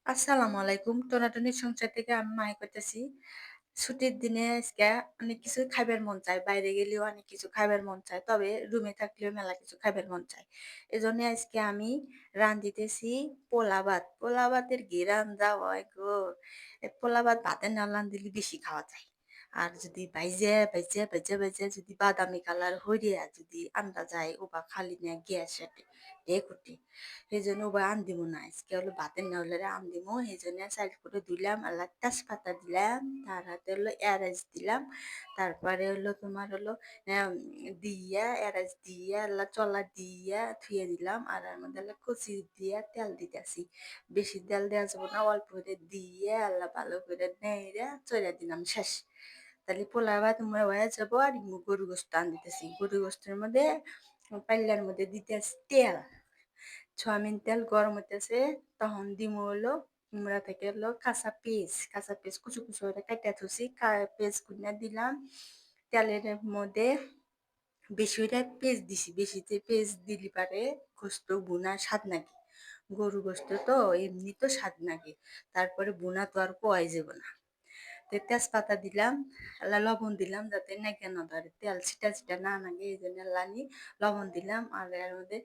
আসসালামু আলাইকুম। টোনাটুনির সংসার থেকে আমি মায়া করতেছি। ছুটির দিনে আজকে অনেক কিছু খাইবার মন চায়। বাইরে গেলেও অনেক কিছু খাইবার মন চায়। তবে রুমে থাকলেও মেলা কিছু খাইবার মন চায়। এজন্য আজকে আমি রান্ধিতেছি পোলা ভাত। পোলা ভাতের ঘিরান যা হয় গো! এ পোলা ভাত ভাতের না রান্ধিলে বেশি খাওয়া যায়। আর যদি বাইজা যদি বাদামি কালার হইরিয়া যদি আন্দা যায় ওবা খালি না গ্যাস এ কুটি। সেজন্য ওবা আনদিমু না। আজকে হলো ভাতের না হলে আনদিমু। সেজন্য সাইড করে ধুইলাম, আল্লাহ তেজপাতা দিলাম, তার হাতে হলো এলাচ দিলাম। তারপরে হলো তোমার হলো দিয়া এলাচ দিয়া আল্লাহ চলা দিয়া থুয়ে দিলাম। আর এর মধ্যে হলো কচি দিয়া তেল দিতেছি। বেশি তেল দেওয়া যাবে না, অল্প করে দিয়ে আল্লাহ ভালো করে নেড়ে চড়া দিলাম শেষ। তাহলে পোলা ভাত তোমার হয়ে যাবো। আর গরু গোস্ত আনতেছি, গরু গোস্তের মধ্যে পাল্লার মধ্যে দিতেছি তেল। সয়াবিন তেল গরম হইতেছে, তখন দিমু হলো উমরা থেকে হলো কাঁচা পেঁয়াজ কুচু কুচু করে কাটা থুছি, পেঁয়াজ কুইনা দিলাম তেলের মধ্যে। বেশি করে পেঁয়াজ দিছি, বেশিতে পেঁয়াজ দিলি পারে গোস্ত বুনা স্বাদ নাকি। গরু গোস্ত তো এমনি তো স্বাদ নাকি, তারপরে বুনা তো আর কোয়াই যাব না। তো তেজপাতা দিলাম, এলা লবণ দিলাম যাতে নাকে না ধরে, তেল ছিটা ছিটা না নাগে এই জন্য লানি লবণ দিলাম। আর এর মধ্যে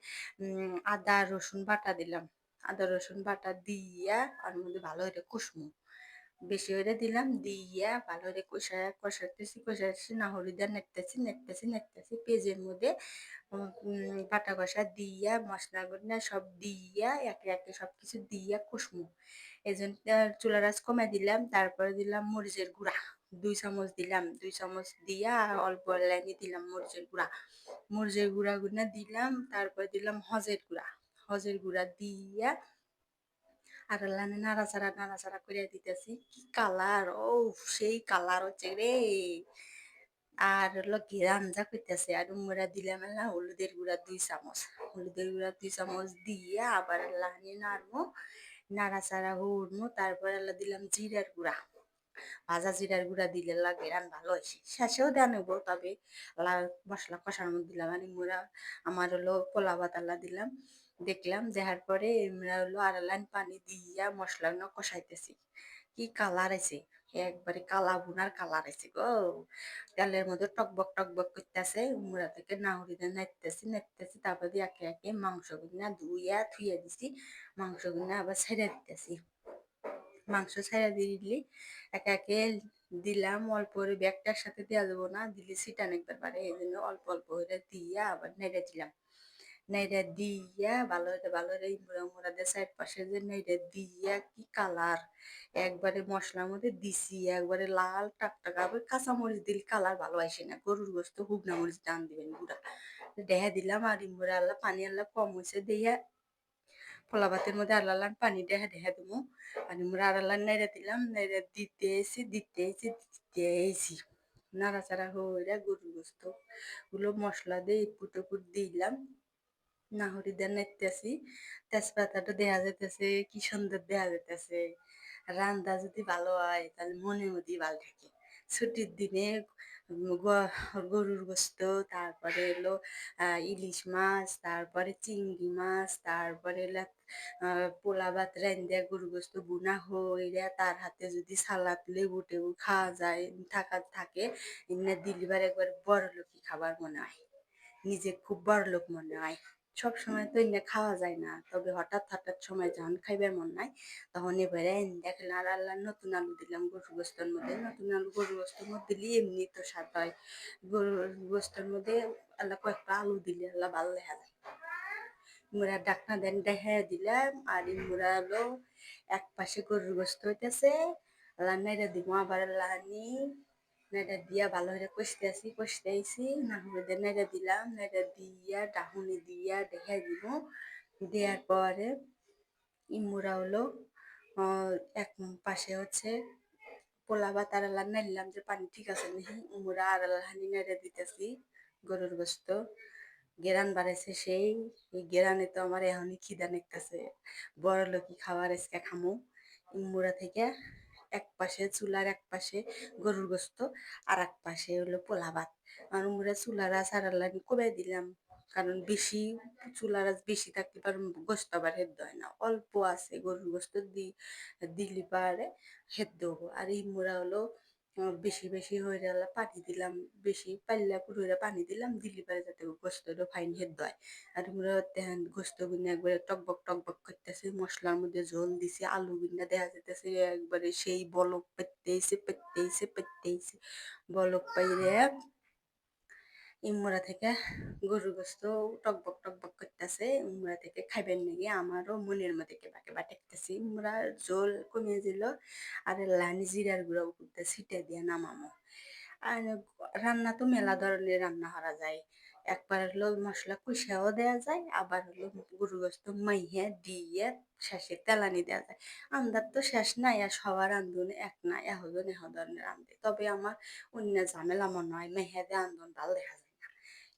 আদা রসুন বাটা দিলাম। আদা রসুন বাটা দিয়া ওর মধ্যে ভালো করে কষমু, বেশি করে দিলাম দিয়া ভালো করে কষাইতেছি না হলুদ আর নেড়তেছি পেঁয়াজের মধ্যে বাটা কষা দিয়া মশলা গুঁড়া সব দিয়া একে একে সবকিছু দিয়া কষমু। এই জন্য চুলার আঁচ কমাই দিলাম। তারপরে দিলাম মরিচের গুঁড়া 2 চামচ দিলাম, 2 চামচ দিয়া অল্প লাইনে দিলাম মরিচের গুঁড়া গুনা দিলাম। তারপরে দিলাম হজের গুঁড়া দিয়া আর লানে নাড়াচাড়া করে দিতেছি। কি কালার! ও সেই কালার হচ্ছে রে। আর হলো ঘেরান যা করতেছে। আর উমরা দিলাম না হলুদের গুঁড়া 2 চামচ দিয়ে আবার লানি নাড়মু, নাড়াচাড়া হুড়মু। তারপর আল্লাহ দিলাম জিরার গুঁড়া, ভাজা জিরার গুঁড়া দিলে ঘেরান ভালো হয়েছে। শেষেও দেওয়া নেবো, তবে মশলা কষার মধ্যে দিলাম। আর ইমরা আমার হলো পোলা ভাত আল্লাহ দিলাম। দেখলাম দেখার পরে আমরা হলো আর লাইন পানি দিয়া মশলা কষাইতেছি। কি কালার আছে! একবারে কালা বুনার কালার আছে গো। তেলের মধ্যে টকবক করতেছে, উমরা থেকে নাহরিতে নাড়তেছি। তারপর দিয়ে একে একে মাংস গুনা ধুইয়া থুইয়া দিছি। মাংস গুনা আবার ছেড়ে দিতেছি। মাংস ছাড়া দিলি একে একে দিলাম। অল্প করে ব্যাগটার সাথে দেওয়া যাবো না, দিলে ছিটান একবার পারে। এই জন্য অল্প অল্প করে দিয়া আবার নেড়ে দিলাম। নেড়ে দিয়া ভালো করে মুড়া দিয়ে সাইড পাশে যে নেড়ে দিয়া কি কালার! একবারে মশলার মধ্যে দিছি, একবারে লাল টাকটাকা। আবার কাঁচামরিচ দিলে কালার ভালো আসে না। গরুর গোস্ত শুকনা মরিচ টান দিবেন গুঁড়া। দেখা দিলাম আর ইমরা আল্লাহ পানি আল্লাহ কম হয়েছে দিয়া পোলা ভাতের মধ্যে আল্লাহ পানি দেখা দেবো। পানি মুড়ে আল্লাহ নেড়ে দিলাম, নেড়ে দিতেছি নাড়াচাড়া হইলে গরুর গোস্ত গুলো মশলা দিয়ে পুট দিলাম। নাহরি দিয়ে নেড়তেছি। তেজপাতাটা দেখা যাইতেছে, কি সুন্দর দেখা যাইতেছে। রান্না যদি ভালো হয় তাহলে মনের মধ্যেই ভালো থাকে। ছুটির দিনে গরুর গোস্ত, তারপরে এলো ইলিশ মাছ, তারপরে চিংড়ি মাছ, তারপরে এলো পোলা ভাত রাইন্দা গরুর গোস্ত বুনা হইলে তার হাতে যদি সালাদ লেবু টেবু খাওয়া যায় থাকে, এমনি দিলিবার একবার বড় লোকই খাবার মনে হয়, নিজে খুব বড় লোক মনে হয়। সব সময় তো এনে খাওয়া যায় না, তবে হঠাৎ সময় যখন খাইবার মন নাই তখন এবারে দেখলেন। আর আল্লাহ নতুন আলু দিলাম গরুর গোস্তের মধ্যে। নতুন আলু গরুর গোস্তের মধ্যে দিলে এমনি তো স্বাদ হয়। গরুর গোস্তের মধ্যে আল্লাহ কয়েকটা আলু দিলে আল্লাহ ভালো দেখা যায়। মুড়া ডাকনা দেন দেখা দিলাম। আর মুড়া হলো এক পাশে গরুর গোস্ত হইতেছে, আল্লাহ নেড়ে দিব আবার লানি নেড়ে দিয়া ভালো করে কষতে আইছি না হলে নেড়ে দিলাম। নেড়ে দিয়া ডাহুনি দিয়া দেখাই দিব। দেওয়ার পরে ইমুরা হলো এক পাশে হচ্ছে পোলা ভাত আর আল্লাহ নাড়লাম যে পানি ঠিক আছে নাকি। ইমুরা আর আল্লাহ নেড়ে দিতেছি গরুর গোস্ত। গেরান বাড়াইছে সেই, এই গেরানে তো আমার এখনই খিদা নিতেছে। বড় লোকই খাবার আজকে খামু। ইমুরা থেকে এক পাশে চুলার এক পাশে গরুর গোস্ত আর এক পাশে হলো পোলা ভাত। আর উমরা চুলার সারার লাগি কবে দিলাম, কারণ বেশি চুলার আঁচ বেশি থাকলে পারে গোস্ত আবার সেদ্ধ হয় না, অল্প আছে গরুর গোস্ত দিলি পারে সেদ্ধ হবো। আর এই মোড়া হলো বেশি বেশি হয়ে গেলে পানি দিলাম, বেশি পাল্লা পুরোটা পানি দিলাম, দিলি পারে যাতে গোস্তটা ফাইন সেদ্ধ হয়। আর আমরা দেখেন গোস্ত গুনে একবারে টকবক টকবক করতেছে, মশলার মধ্যে ঝোল দিছি, আলু গুনা দেখা যেতেছে একবারে সেই বলক পেতেইছে পেতেইছে পেতেইছে, বলক পাইরে ইমুরা থেকে গরুর গোস্ত টকবক টকবক করতেছে, ইমুরা থেকে খাইবেন নাকি আমারও মনের মধ্যে কেবা কেবা ঠেকতেছে। ইমুরা জোল কমিয়ে দিল, আর লানি জিরার গুঁড়ো উপরতে ছিটে দিয়ে নামামো। আর রান্না তো মেলা ধরনের রান্না করা যায়, একবার হলো মশলা কষাও দেওয়া যায়, আবার হলো গরুর গোস্ত মাইহে দিয়ে শেষে তেলানি দেওয়া যায়। আমদার তো শেষ নাই, আর সবার রান্ধুন এক না, এহজন এহ ধরনের রান্ধে, তবে আমার অন্য ঝামেলা মনে হয় মেহেদে আন্দন ভাল দেখা যায় না।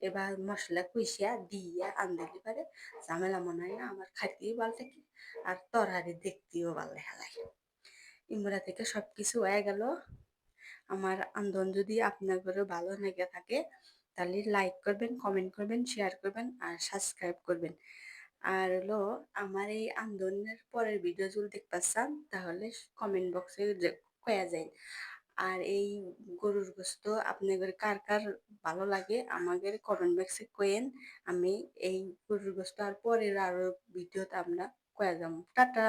এবার মশলা কষিয়া দিয়ে আনদিলি পারে ঝামেলা মনে হয় না, আমার খাইতেও ভালো লাগে আর তরকারি দেখতেও ভালো দেখা লাগে। ইমরা থেকে সবকিছু হয়ে গেল। আমার আন্দোলন যদি আপনার ঘরে ভালো লেগে থাকে তাহলে লাইক করবেন, কমেন্ট করবেন, শেয়ার করবেন আর সাবস্ক্রাইব করবেন। আর হলো আমার এই আন্দোলনের পরের ভিডিও যদি দেখতে চান তাহলে কমেন্ট বক্সে কয়া যায়। আর এই গরুর গোস্ত আপনাদের কার কার ভালো লাগে আমাদের কমেন্ট বক্সে কয়েন, আমি এই গরুর গোস্ত আর পরের আরো ভিডিওতে আমরা কয়া যাবো। টাটা।